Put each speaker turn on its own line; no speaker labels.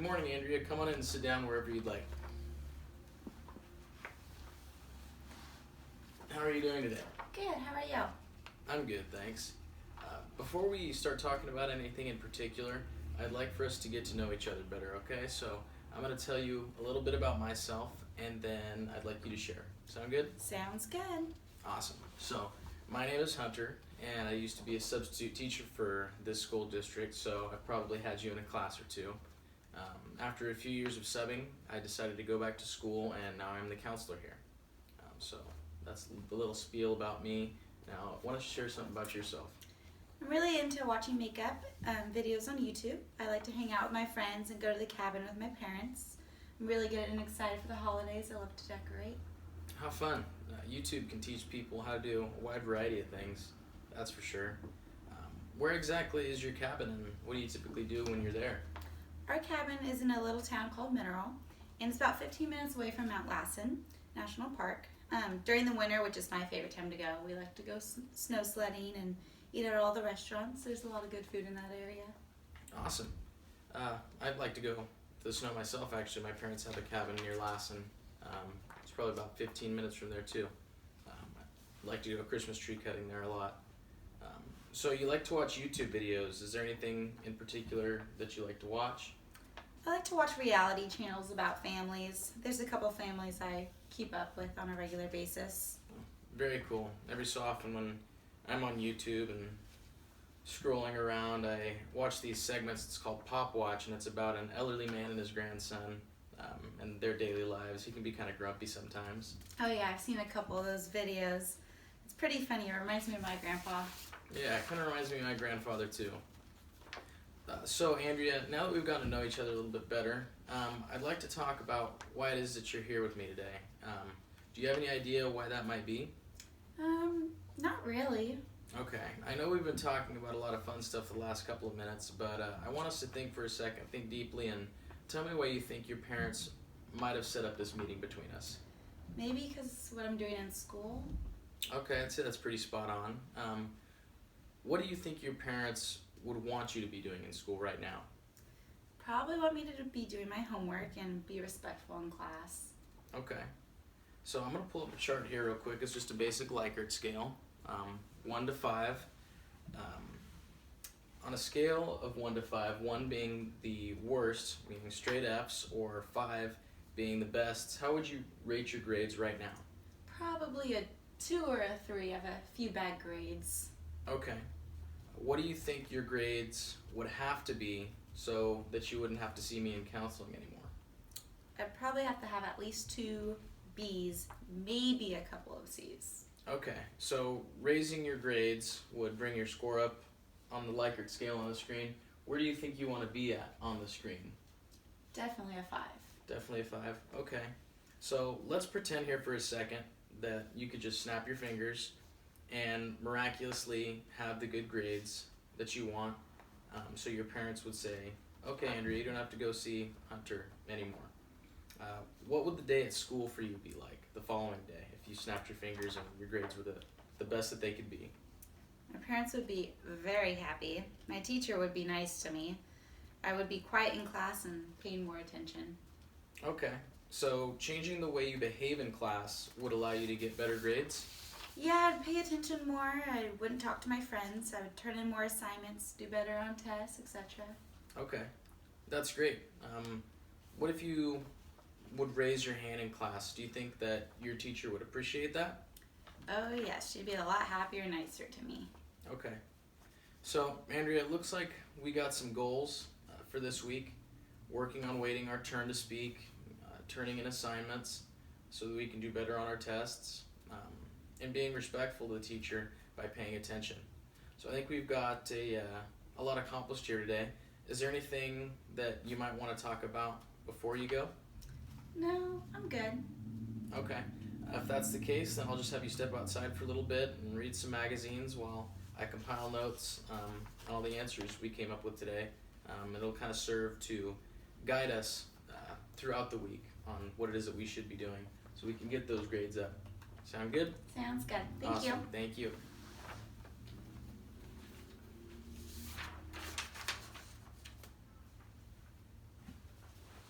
Good morning, Andrea. Come on in and sit down wherever you'd like. How are you doing today?
Good, how are you?
I'm good, thanks. Before we start talking about anything in particular, I'd like for us to get to know each other better, okay? So I'm going to tell you a little bit about myself, and then I'd like you to share. Sound good?
Sounds good.
Awesome. So my name is Hunter, and I used to be a substitute teacher for this school district, so I've probably had you in a class or two. After a few years of subbing, I decided to go back to school, and now I'm the counselor here. So that's the little spiel about me. Now, why don't you share something about yourself?
I'm really into watching makeup videos on YouTube. I like to hang out with my friends and go to the cabin with my parents. I'm really good and excited for the holidays. I love to decorate.
How fun. YouTube can teach people how to do a wide variety of things, that's for sure. Where exactly is your cabin, and what do you typically do when you're there?
Our cabin is in a little town called Mineral, and it's about 15 minutes away from Mount Lassen National Park. During the winter, which is my favorite time to go, we like to go snow sledding and eat at all the restaurants. There's a lot of good food in that area.
Awesome. I'd like to go to the snow myself, actually. My parents have a cabin near Lassen. It's probably about 15 minutes from there, too. I'd like to do a Christmas tree cutting there a lot. So you like to watch YouTube videos. Is there anything in particular that you like to watch?
I like to watch reality channels about families. There's a couple families I keep up with on a regular basis.
Very cool. Every so often when I'm on YouTube and scrolling around, I watch these segments. It's called Pop Watch, and it's about an elderly man and his grandson and their daily lives. He can be kind of grumpy sometimes.
Oh yeah, I've seen a couple of those videos. It's pretty funny. It reminds me of my grandpa.
Yeah, it kind of reminds me of my grandfather too. So Andrea, now that we've gotten to know each other a little bit better, I'd like to talk about why it is that you're here with me today. Do you have any idea why that might be?
Not really.
Okay, I know we've been talking about a lot of fun stuff the last couple of minutes, but I want us to think for a second, think deeply, and tell me why you think your parents might have set up this meeting between us.
Maybe because what I'm doing in school.
Okay, I'd say that's pretty spot on. What do you think your parents would want you to be doing in school right now?
Probably want me to be doing my homework and be respectful in class.
Okay. So I'm going to pull up a chart here real quick. It's just a basic Likert scale, 1 to 5. On a scale of 1 to 5, 1 being the worst, meaning straight Fs, or 5 being the best, how would you rate your grades right now?
Probably a 2 or a 3. I have a few bad grades.
Okay. What do you think your grades would have to be so that you wouldn't have to see me in counseling anymore?
I'd probably have to have at least 2 B's, maybe a couple of C's.
Okay, so raising your grades would bring your score up on the Likert scale on the screen. Where do you think you want to be at on the screen?
Definitely a 5.
Definitely a 5. Okay. So let's pretend here for a second that you could just snap your fingers and miraculously have the good grades that you want. So your parents would say, okay, Andrea, you don't have to go see Hunter anymore. What would the day at school for you be like the following day if you snapped your fingers and your grades were the best that they could be?
My parents would be very happy. My teacher would be nice to me. I would be quiet in class and paying more attention.
Okay, so changing the way you behave in class would allow you to get better grades?
Yeah, I'd pay attention more. I wouldn't talk to my friends. I would turn in more assignments, do better on tests, etc.
Okay, that's great. What if you would raise your hand in class? Do you think that your teacher would appreciate that?
Oh yes, she'd be a lot happier and nicer to me.
Okay. So, Andrea, it looks like we got some goals for this week. Working on waiting our turn to speak, turning in assignments so that we can do better on our tests, and being respectful to the teacher by paying attention. So I think we've got a lot accomplished here today. Is there anything that you might want to talk about before you go?
No, I'm good.
Okay. If that's the case, then I'll just have you step outside for a little bit and read some magazines while I compile notes on all the answers we came up with today. It'll kind of serve to guide us throughout the week on what it is that we should be doing so we can get those grades up. Sound good?
Sounds good. Thank
Awesome.
you.
Thank you.